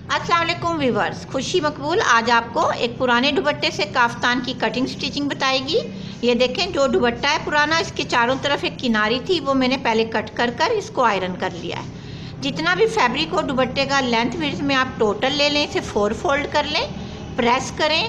अस्सलाम वालेकुम व्यूवर्स, खुशी मकबूल आज आपको एक पुराने दुपट्टे से काफ्तान की कटिंग स्टिचिंग बताएगी। ये देखें, जो दुपट्टा है पुराना, इसके चारों तरफ एक किनारी थी, वो मैंने पहले कट कर कर इसको आयरन कर लिया है। जितना भी फैब्रिक हो दुपट्टे का लेंथ विड्थ में आप टोटल ले लें, इसे 4 फोल्ड कर लें, प्रेस करें,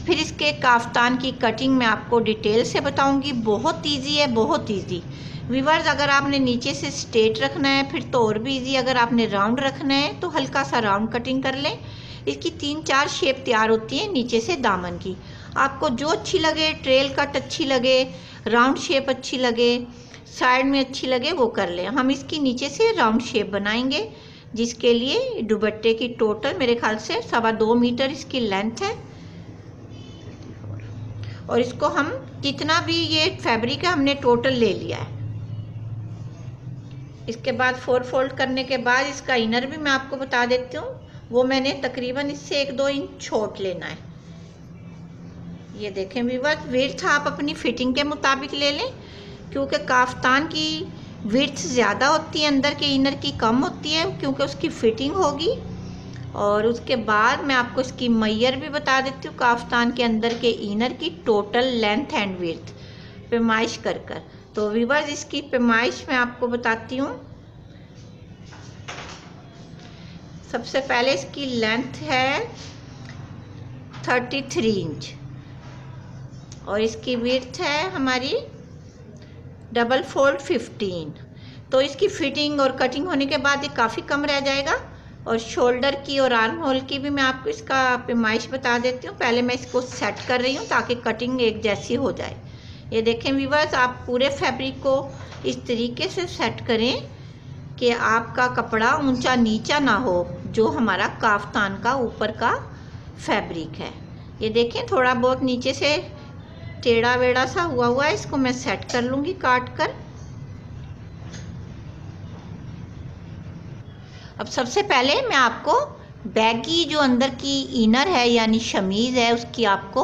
फिर इसके काफ्तान की कटिंग मैं आपको डिटेल से बताऊँगी। बहुत ईजी है, बहुत ईजी व्यूवर्स। अगर आपने नीचे से स्ट्रेट रखना है फिर तो और भी इजी, अगर आपने राउंड रखना है तो हल्का सा राउंड कटिंग कर लें। इसकी 3-4 शेप तैयार होती है नीचे से दामन की। आपको जो अच्छी लगे, ट्रेल कट अच्छी लगे, राउंड शेप अच्छी लगे, साइड में अच्छी लगे, वो कर लें। हम इसकी नीचे से राउंड शेप बनाएंगे, जिसके लिए दुपट्टे की टोटल मेरे ख्याल से 2.25 मीटर इसकी लेंथ है। और इसको हम जितना भी ये फैब्रिक है हमने टोटल ले लिया है। इसके बाद 4 फोल्ड करने के बाद इसका इनर भी मैं आपको बता देती हूँ, वो मैंने तकरीबन इससे 1-2 इंच छोट लेना है। ये देखें व्यूअर्स, विड्थ आप अपनी फिटिंग के मुताबिक ले लें, क्योंकि काफ्तान की विड्थ ज़्यादा होती है, अंदर के इनर की कम होती है, क्योंकि उसकी फिटिंग होगी। और उसके बाद मैं आपको इसकी मैयर भी बता देती हूँ, काफ्तान के अंदर के इनर की टोटल लेंथ एंड विड्थ पैमाइश कर कर। तो व्यूअर्स, इसकी पैमाइश मैं आपको बताती हूँ। सबसे पहले इसकी लेंथ है 33 इंच और इसकी विड्थ है हमारी डबल फोल्ड 15। तो इसकी फिटिंग और कटिंग होने के बाद ये काफ़ी कम रह जाएगा। और शोल्डर की और आर्म होल की भी मैं आपको इसका पैमाइश बता देती हूँ। पहले मैं इसको सेट कर रही हूँ ताकि कटिंग एक जैसी हो जाए। ये देखें व्यूअर्स, आप पूरे फैब्रिक को इस तरीके से सेट करें कि आपका कपड़ा ऊंचा नीचा ना हो, जो हमारा काफ्तान का ऊपर का फैब्रिक है। ये देखें, थोड़ा बहुत नीचे से टेढ़ा वेढ़ा सा हुआ है, इसको मैं सेट कर लूँगी काट कर। अब सबसे पहले मैं आपको बैगी जो अंदर की इनर है यानी शमीज़ है, उसकी आपको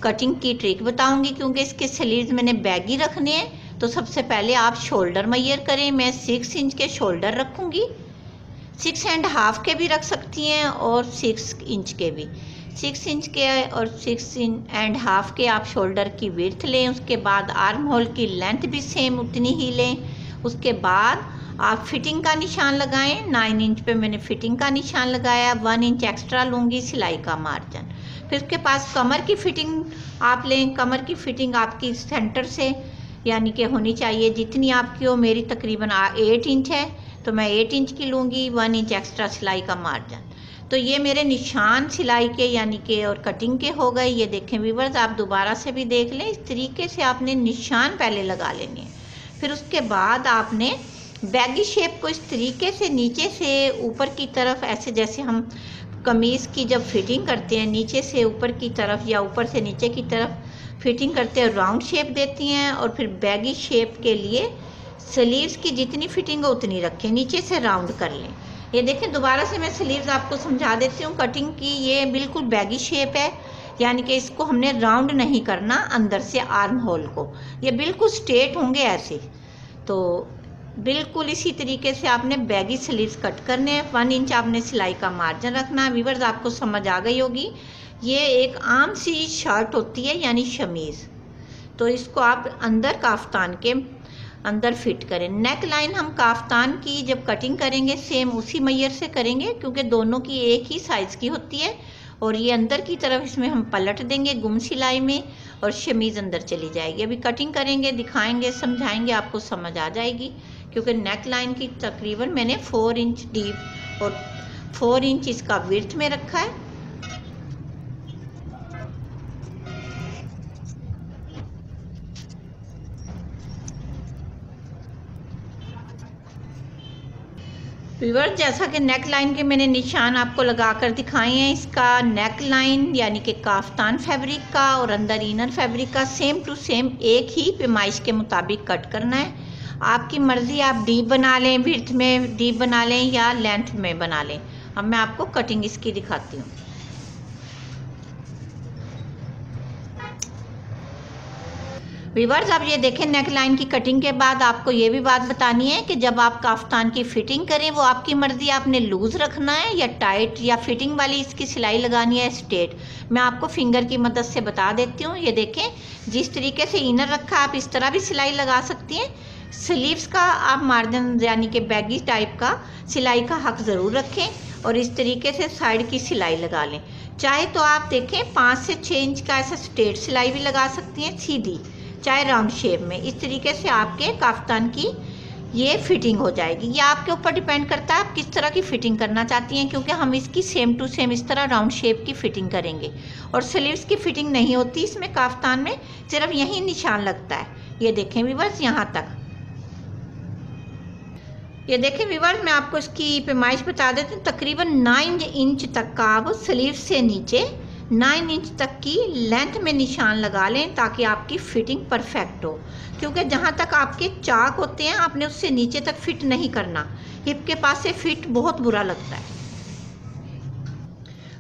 कटिंग की ट्रिक बताऊंगी। क्योंकि इसके स्लीव्स मैंने बैगी रखने हैं, तो सबसे पहले आप शोल्डर मैयर करें। मैं 6 इंच के शोल्डर रखूंगी, 6.5 के भी रख सकती हैं और 6 इंच के भी। 6 इंच के और 6.5 के आप शोल्डर की विड्थ लें। उसके बाद आर्म होल की लेंथ भी सेम उतनी ही लें। उसके बाद आप फिटिंग का निशान लगाएं। 9 इंच पे मैंने फिटिंग का निशान लगाया, 1 इंच एक्स्ट्रा लूँगी सिलाई का मार्जिन। फिर उसके पास कमर की फिटिंग आप लें। कमर की फिटिंग आपकी सेंटर से यानी कि होनी चाहिए जितनी आपकी हो। मेरी तकरीबन 8 इंच है, तो मैं 8 इंच की लूँगी, 1 इंच एक्स्ट्रा सिलाई का मार्जिन। तो ये मेरे निशान सिलाई के यानी कि और कटिंग के हो गए। ये देखें व्यूअर्स, आप दोबारा से भी देख लें, इस तरीके से आपने निशान पहले लगा लेने हैं। फिर उसके बाद आपने बैगी शेप को इस तरीके से नीचे से ऊपर की तरफ, ऐसे जैसे हम कमीज़ की जब फिटिंग करते हैं नीचे से ऊपर की तरफ या ऊपर से नीचे की तरफ फिटिंग करते हैं, राउंड शेप देती हैं। और फिर बैगी शेप के लिए स्लीव्स की जितनी फिटिंग हो उतनी रखें, नीचे से राउंड कर लें। ये देखें, दोबारा से मैं स्लीव्स आपको समझा देती हूँ कटिंग की। ये बिल्कुल बैगी शेप है, यानी कि इसको हमने राउंड नहीं करना अंदर से आर्म होल को, ये बिल्कुल स्ट्रेट होंगे ऐसे। तो बिल्कुल इसी तरीके से आपने बैगी स्लीव्स कट करने हैं। 1 इंच आपने सिलाई का मार्जिन रखना है। व्यूअर्स, आपको समझ आ गई होगी, ये एक आम सी शर्ट होती है यानी शमीज़। तो इसको आप अंदर काफ्तान के अंदर फिट करें। नेक लाइन हम काफ्तान की जब कटिंग करेंगे सेम उसी मैयर से करेंगे, क्योंकि दोनों की एक ही साइज़ की होती है। और ये अंदर की तरफ इसमें हम पलट देंगे गुम सिलाई में, और शमीज़ अंदर चली जाएगी। अभी कटिंग करेंगे, दिखाएंगे, समझाएंगे, आपको समझ आ जाएगी। क्योंकि नेक लाइन की तकरीबन मैंने 4 इंच डीप और 4 इंच इसका विड्थ में रखा है। व्यूअर्स, जैसा कि नेक लाइन के मैंने निशान आपको लगाकर दिखाए हैं, इसका नेक लाइन यानी कि काफ्तान फैब्रिक का और अंदर इनर फैब्रिक का सेम टू सेम एक ही पैमाइश के मुताबिक कट करना है। आपकी मर्ज़ी, आप डीप बना लें, विड्थ में डीप बना लें या लेंथ में बना लें। अब मैं आपको कटिंग इसकी दिखाती हूँ। व्यूअर्स अब ये देखें नेक लाइन की कटिंग के बाद आपको ये भी बात बतानी है कि जब आप काफ्तान की फिटिंग करें वो आपकी मर्जी, आपने लूज़ रखना है या टाइट या फिटिंग वाली इसकी सिलाई लगानी है स्ट्रेट। मैं आपको फिंगर की मदद से बता देती हूँ। ये देखें जिस तरीके से इनर रखा आप इस तरह भी सिलाई लगा सकती हैं। स्लीव्स का आप मार्जिन यानी कि बैगी टाइप का सिलाई का हक ज़रूर रखें और इस तरीके से साइड की सिलाई लगा लें। चाहे तो आप देखें 5 से 6 इंच का ऐसा स्ट्रेट सिलाई भी लगा सकती हैं सीधी, चाहे राउंड शेप में। इस तरीके से आपके काफ्तान की ये फिटिंग हो जाएगी। ये आपके ऊपर डिपेंड करता है आप किस तरह की फिटिंग करना चाहती हैं, क्योंकि हम इसकी सेम टू सेम इस तरह राउंड शेप की फिटिंग करेंगे और स्लीव्स की फिटिंग नहीं होती इसमें काफ्तान में, सिर्फ यही निशान लगता है। ये देखें व्यूअर्स यहाँ तक। ये देखें व्यूअर्स मैं आपको इसकी पैमाइश बता देती हूँ। तकरीबन 9 इंच तक का आप स्लीव से नीचे 9 इंच तक की लेंथ में निशान लगा लें ताकि आपकी फिटिंग परफेक्ट हो, क्योंकि जहाँ तक आपके चाक होते हैं आपने उससे नीचे तक फिट नहीं करना, हिप के पास से फिट बहुत बुरा लगता है।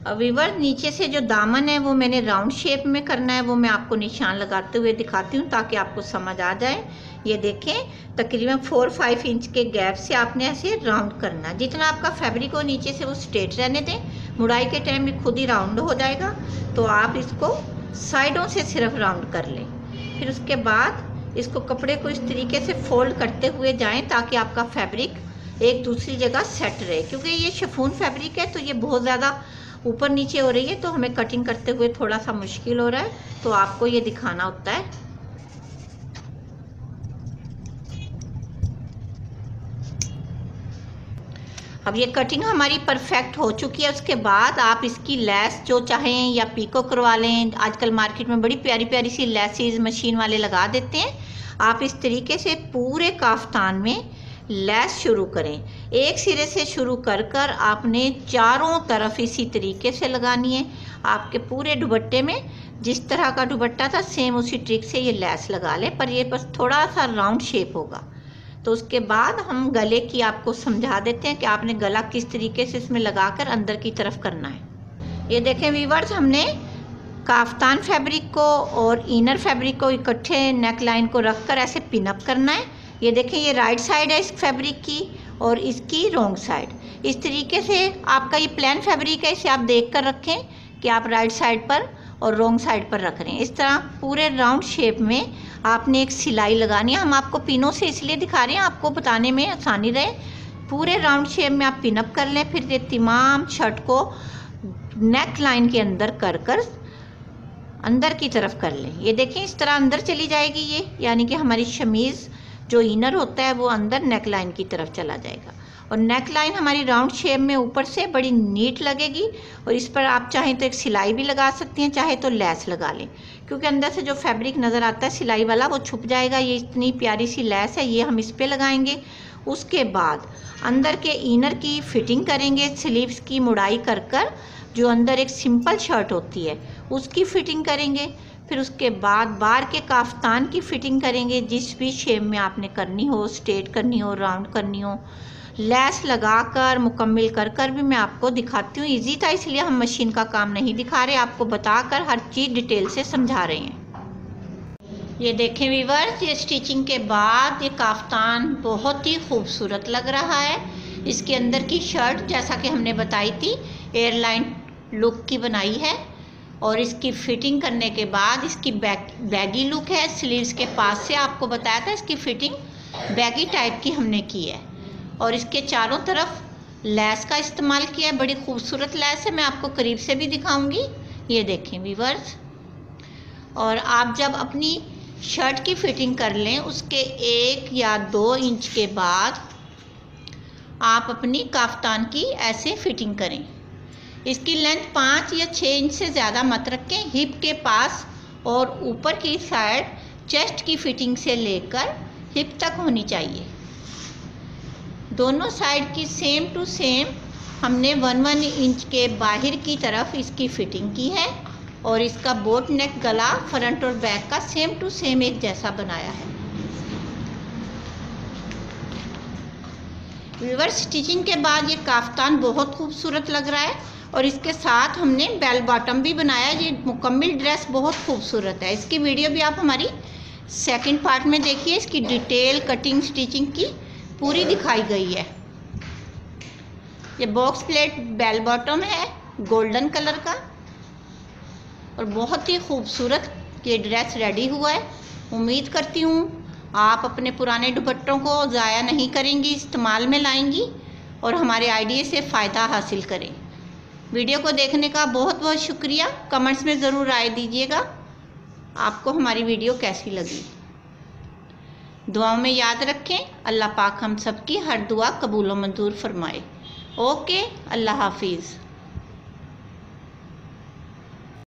अब व्यूअर्स नीचे से जो दामन है वो मैंने राउंड शेप में करना है, वो मैं आपको निशान लगाते हुए दिखाती हूँ ताकि आपको समझ आ जाए। ये देखें तकरीबन 4-5 इंच के गैप से आपने ऐसे राउंड करना है। जितना आपका फैब्रिक हो नीचे से वो स्ट्रेट रहने दें, मुड़ाई के टाइम में खुद ही राउंड हो जाएगा। तो आप इसको साइडों से सिर्फ राउंड कर लें, फिर उसके बाद इसको कपड़े को इस तरीके से फोल्ड करते हुए जाएं ताकि आपका फैब्रिक एक दूसरी जगह सेट रहे। क्योंकि ये शिफॉन फैब्रिक है तो ये बहुत ज़्यादा ऊपर नीचे हो रही है, तो हमें कटिंग करते हुए थोड़ा सा मुश्किल हो रहा है, तो आपको ये दिखाना होता है। अब ये कटिंग हमारी परफेक्ट हो चुकी है। उसके बाद आप इसकी लेस जो चाहें या पीको करवा लें। आजकल मार्केट में बड़ी प्यारी प्यारी सी लेसेस मशीन वाले लगा देते हैं। आप इस तरीके से पूरे काफ्तान में लेस शुरू करें। एक सिरे से शुरू कर कर आपने चारों तरफ इसी तरीके से लगानी है। आपके पूरे दुपट्टे में जिस तरह का दुपट्टा था सेम उसी ट्रिक से ये लेस लगा लें, पर ये बस थोड़ा सा राउंड शेप होगा। तो उसके बाद हम गले की आपको समझा देते हैं कि आपने गला किस तरीके से इसमें लगाकर अंदर की तरफ करना है। ये देखें व्यूअर्स हमने काफ्तान फैब्रिक को और इनर फैब्रिक को इकट्ठे नेक लाइन को रखकर ऐसे पिन अप करना है। ये देखें ये राइट साइड है इस फैब्रिक की और इसकी रॉन्ग साइड। इस तरीके से आपका ये प्लेन फैब्रिक है, इसे आप देख कर रखें कि आप राइट साइड पर और रॉन्ग साइड पर रख रहे हैं। इस तरह पूरे राउंड शेप में आपने एक सिलाई लगानी है। हम आपको पिनों से इसलिए दिखा रहे हैं आपको बताने में आसानी रहे। पूरे राउंड शेप में आप पिन अप कर लें, फिर ये तमाम शर्ट को नेक लाइन के अंदर कर कर अंदर की तरफ कर लें। ये देखें इस तरह अंदर चली जाएगी ये, यानी कि हमारी शमीज़ जो इनर होता है वो अंदर नेक लाइन की तरफ चला जाएगा और नेक लाइन हमारी राउंड शेप में ऊपर से बड़ी नीट लगेगी। और इस पर आप चाहें तो एक सिलाई भी लगा सकती हैं, चाहे तो लेस लगा लें, क्योंकि अंदर से जो फैब्रिक नज़र आता है सिलाई वाला वो छुप जाएगा। ये इतनी प्यारी सी लेस है, ये हम इस पर लगाएंगे। उसके बाद अंदर के इनर की फिटिंग करेंगे, स्लीव्स की मुड़ाई कर कर जो अंदर एक सिंपल शर्ट होती है उसकी फिटिंग करेंगे। फिर उसके बाद बाहर के काफ्तान की फिटिंग करेंगे, जिस भी शेप में आपने करनी हो, स्ट्रेट करनी हो, राउंड करनी हो। लेस लगाकर मुकम्मल कर कर भी मैं आपको दिखाती हूँ। इजी था इसलिए हम मशीन का काम नहीं दिखा रहे, आपको बताकर हर चीज़ डिटेल से समझा रहे हैं। ये देखें व्यूअर्स ये स्टिचिंग के बाद ये काफ्तान बहुत ही खूबसूरत लग रहा है। इसके अंदर की शर्ट जैसा कि हमने बताई थी एयरलाइन लुक की बनाई है और इसकी फिटिंग करने के बाद इसकी बैगी लुक है। स्लीव्स के पास से आपको बताया था इसकी फिटिंग बैगी टाइप की हमने की है और इसके चारों तरफ लेस का इस्तेमाल किया है। बड़ी खूबसूरत लेस है, मैं आपको करीब से भी दिखाऊंगी। ये देखें व्यूअर्स। और आप जब अपनी शर्ट की फिटिंग कर लें उसके 1 या 2 इंच के बाद आप अपनी काफ्तान की ऐसे फिटिंग करें। इसकी लेंथ 5 या 6 इंच से ज़्यादा मत रखें। हिप के पास और ऊपर की साइड चेस्ट की फिटिंग से लेकर हिप तक होनी चाहिए। दोनों साइड की सेम टू सेम हमने 1-1 इंच के बाहर की तरफ इसकी फिटिंग की है और इसका बोट नेक गला फ्रंट और बैक का सेम टू सेम एक जैसा बनाया है। रिवर्स स्टिचिंग के बाद ये काफ्तान बहुत खूबसूरत लग रहा है और इसके साथ हमने बेल बॉटम भी बनाया। ये मुकम्मल ड्रेस बहुत खूबसूरत है। इसकी वीडियो भी आप हमारी सेकंड पार्ट में देखिए इसकी डिटेल कटिंग स्टिचिंग की पूरी दिखाई गई है। ये बॉक्स प्लेट बेल बॉटम है गोल्डन कलर का और बहुत ही खूबसूरत ये ड्रेस रेडी हुआ है। उम्मीद करती हूँ आप अपने पुराने दुपट्टों को ज़ाया नहीं करेंगी, इस्तेमाल में लाएंगी और हमारे आइडिया से फ़ायदा हासिल करें। वीडियो को देखने का बहुत बहुत शुक्रिया। कमेंट्स में ज़रूर राय दीजिएगा आपको हमारी वीडियो कैसी लगी। दुआओं में याद रखें। अल्लाह पाक हम सबकी हर दुआ कबूल व मंजूर फरमाए। ओके, अल्लाह हाफिज़।